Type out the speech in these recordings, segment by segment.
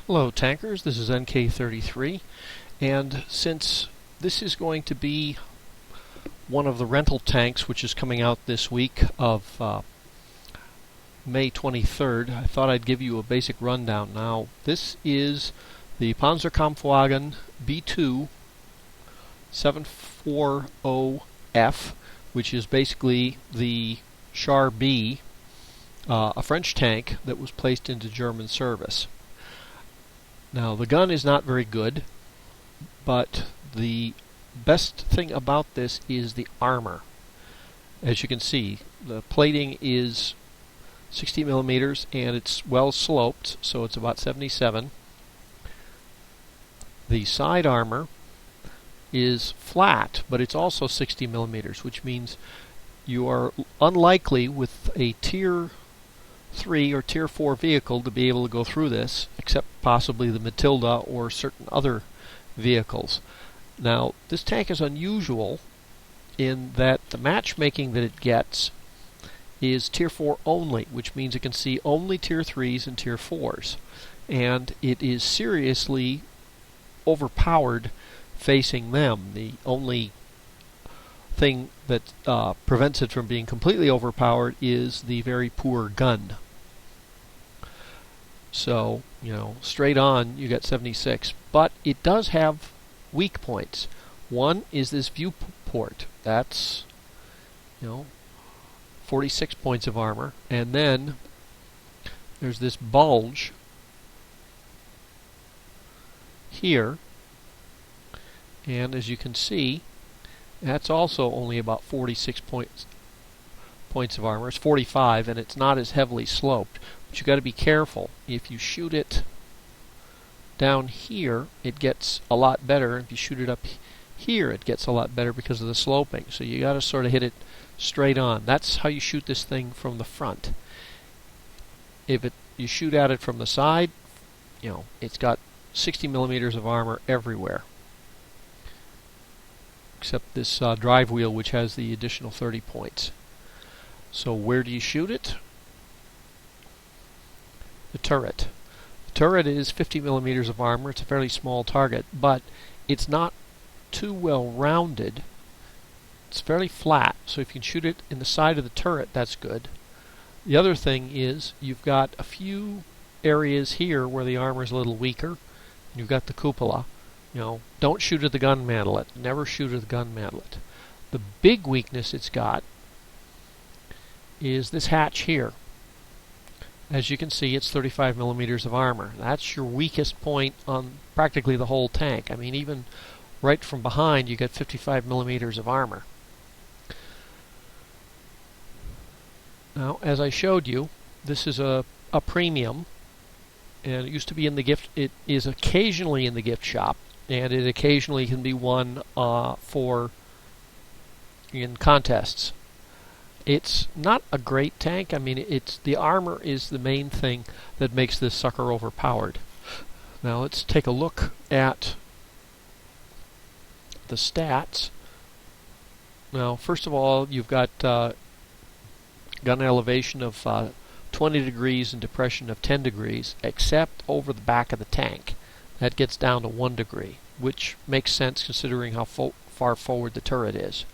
Hello tankers, this is NK33, and since this is going to be one of the rental tanks which is coming out this week of May 23rd, I thought I'd give you a basic rundown. Now, this is the PzKw B2 740F, which is basically the Char B, a French tank that was placed into German service. Now, the gun is not very good, but the best thing about this is the armor. As you can see, the plating is 60 millimeters and it's well sloped, so it's about 77. The side armor is flat, but it's also 60 millimeters, which means you are unlikely with a Tier 3 or Tier 4 vehicle to be able to go through this, except possibly the Matilda or certain other vehicles. Now, this tank is unusual in that the matchmaking that it gets is Tier 4 only, which means it can see only Tier 3s and Tier 4s. And it is seriously overpowered facing them. The only thing that prevents it from being completely overpowered is the very poor gun. So, straight on you get 76. But it does have weak points. One is this viewport. That's, 46 points of armor. And then there's this bulge here. And as you can see, that's also only about 46 points of armor. It's 45, and it's not as heavily sloped. But you got to be careful. If you shoot it down here, it gets a lot better. If you shoot it up here, it gets a lot better because of the sloping. So you got to sort of hit it straight on. That's how you shoot this thing from the front. If you shoot at it from the side, it's got 60 millimeters of armor everywhere, except this drive wheel, which has the additional 30 points. So where do you shoot it? The turret. The turret is 50 millimeters of armor. It's a fairly small target, but it's not too well rounded. It's fairly flat, so if you can shoot it in the side of the turret, that's good. The other thing is you've got a few areas here where the armor is a little weaker. You've got the cupola. Don't shoot at the gun mantlet. Never shoot at the gun mantlet. The big weakness it's got is this hatch here. As you can see, it's 35 millimeters of armor. That's your weakest point on practically the whole tank. I mean, even right from behind, you get 55 millimeters of armor. Now, as I showed you, this is a premium, and it used to be in the gift. It is occasionally in the gift shop, and it occasionally can be won in contests. It's not a great tank. I mean, the armor is the main thing that makes this sucker overpowered. Now let's take a look at the stats. Now, first of all, you've got gun elevation of 20 degrees and depression of 10 degrees, except over the back of the tank. That gets down to 1 degree, which makes sense considering how far forward the turret is.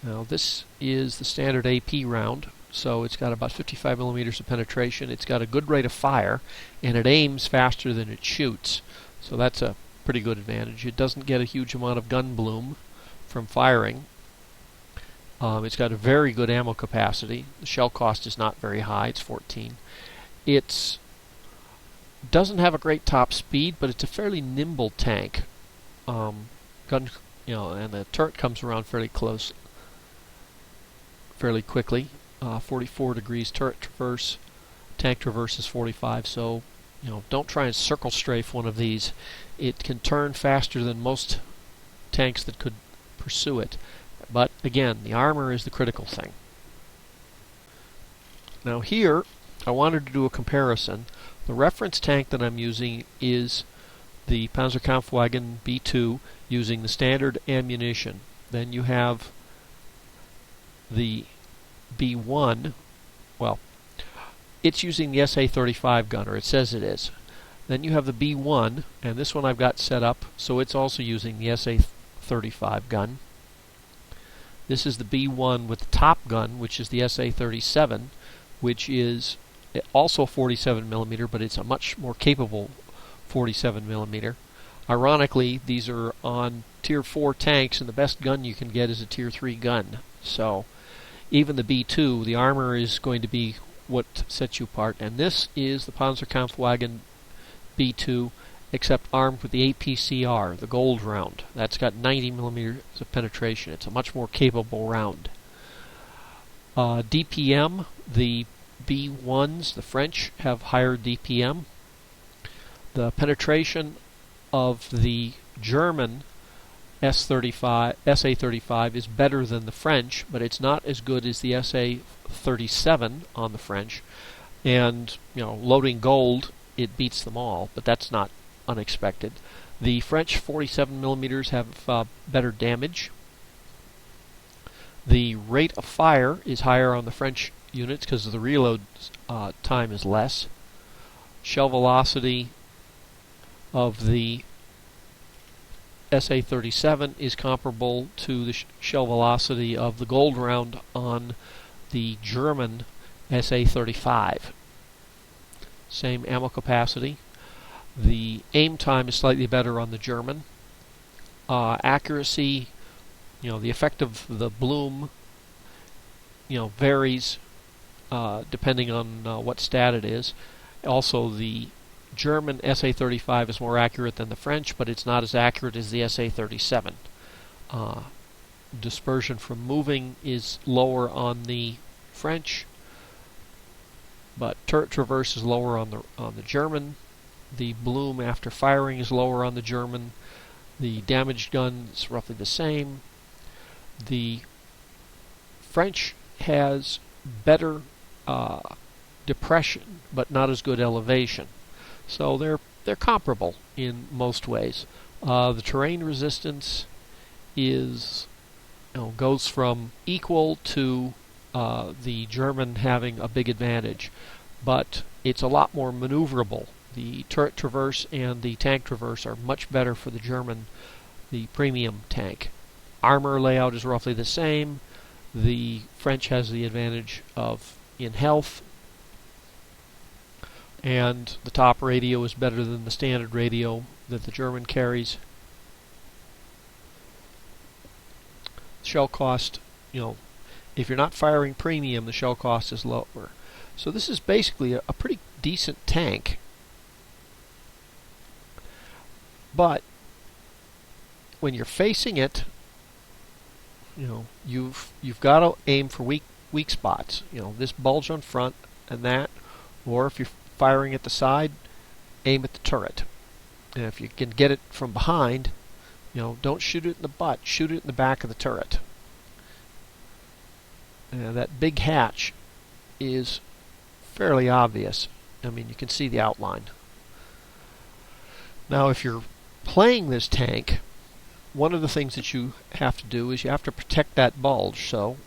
Now, this is the standard AP round, so it's got about 55 millimeters of penetration. It's got a good rate of fire, and it aims faster than it shoots, so that's a pretty good advantage. It doesn't get a huge amount of gun bloom from firing. It's got a very good ammo capacity. The shell cost is not very high. It's 14. It doesn't have a great top speed, but it's a fairly nimble tank. And the turret comes around fairly quickly. 44 degrees turret traverse. Tank traverse is 45. So, don't try and circle strafe one of these. It can turn faster than most tanks that could pursue it. But again, the armor is the critical thing. Now here, I wanted to do a comparison. The reference tank that I'm using is the PzKw B2 using the standard ammunition. Then you have the B1, well, it's using the SA-35 gun, or it says it is. Then you have the B1, and this one I've got set up so it's also using the SA-35 gun. This is the B1 with the top gun, which is the SA-37, which is also 47 millimeter, but it's a much more capable 47 millimeter. Ironically, these are on Tier 4 tanks, and the best gun you can get is a Tier 3 gun. So even the B2, the armor is going to be what sets you apart. And this is the Panzerkampfwagen B2, except armed with the APCR, the gold round. That's got 90 millimeters of penetration. It's a much more capable round. DPM, the B1s, the French, have higher DPM. The penetration of the German SA-35 is better than the French, but it's not as good as the SA-37 on the French. And loading gold, it beats them all, but that's not unexpected. The French 47 millimeters have better damage. The rate of fire is higher on the French units because the reload time is less. Shell velocity of the SA-37 is comparable to the shell velocity of the gold round on the German SA-35. Same ammo capacity. The aim time is slightly better on the German. Accuracy, the effect of the bloom, varies depending on what stat it is. Also, the German SA-35 is more accurate than the French, but it's not as accurate as the SA-37. Dispersion from moving is lower on the French, but turret traverse is lower on the German. The bloom after firing is lower on the German. The damaged gun is roughly the same. The French has better depression, but not as good elevation. So they're comparable in most ways. The terrain resistance is goes from equal to the German having a big advantage, but it's a lot more maneuverable. The turret traverse and the tank traverse are much better for the German, the premium tank. Armor layout is roughly the same. The French has the advantage of in health, and the top radio is better than the standard radio that the German carries. Shell cost, if you're not firing premium, the shell cost is lower. So this is basically a pretty decent tank. But when you're facing it, you've got to aim for weak spots. This bulge on front and that, or if you're firing at the side, aim at the turret. And if you can get it from behind, don't shoot it in the butt. Shoot it in the back of the turret. That big hatch is fairly obvious. You can see the outline. Now, if you're playing this tank, one of the things that you have to do is you have to protect that bulge. So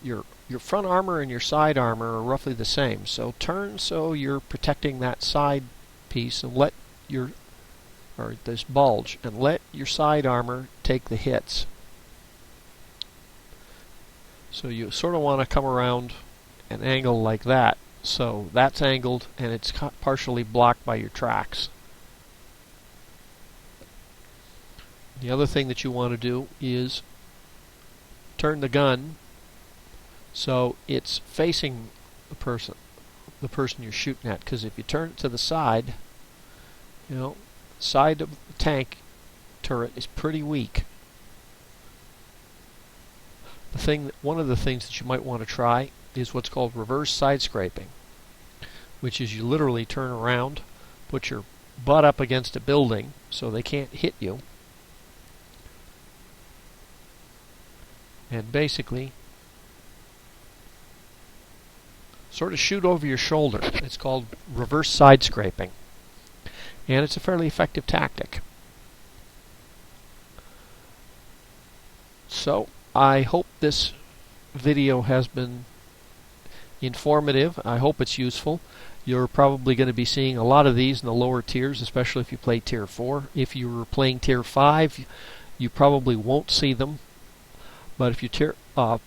your front armor and your side armor are roughly the same. So turn so you're protecting that side piece and this bulge, and let your side armor take the hits. So you sort of want to come around an angle like that. So that's angled and it's partially blocked by your tracks. The other thing that you want to do is turn the gun so it's facing the person you're shooting at. Because if you turn it to the side, side of the tank turret is pretty weak. One of the things that you might want to try is what's called reverse side scraping, which is you literally turn around, put your butt up against a building so they can't hit you, and basically sort of shoot over your shoulder. It's called reverse side scraping, and it's a fairly effective tactic. So I hope this video has been informative. I hope it's useful. You're probably going to be seeing a lot of these in the lower tiers, especially if you play Tier 4. If you were playing Tier 5, you probably won't see them. But if you're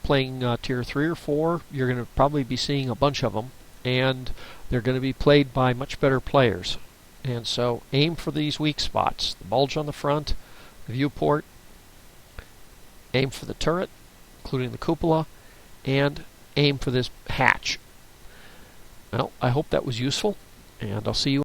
playing Tier 3 or 4, you're going to probably be seeing a bunch of them. And they're going to be played by much better players. And so aim for these weak spots. The bulge on the front, the viewport. Aim for the turret, including the cupola. And aim for this hatch. Well, I hope that was useful. And I'll see you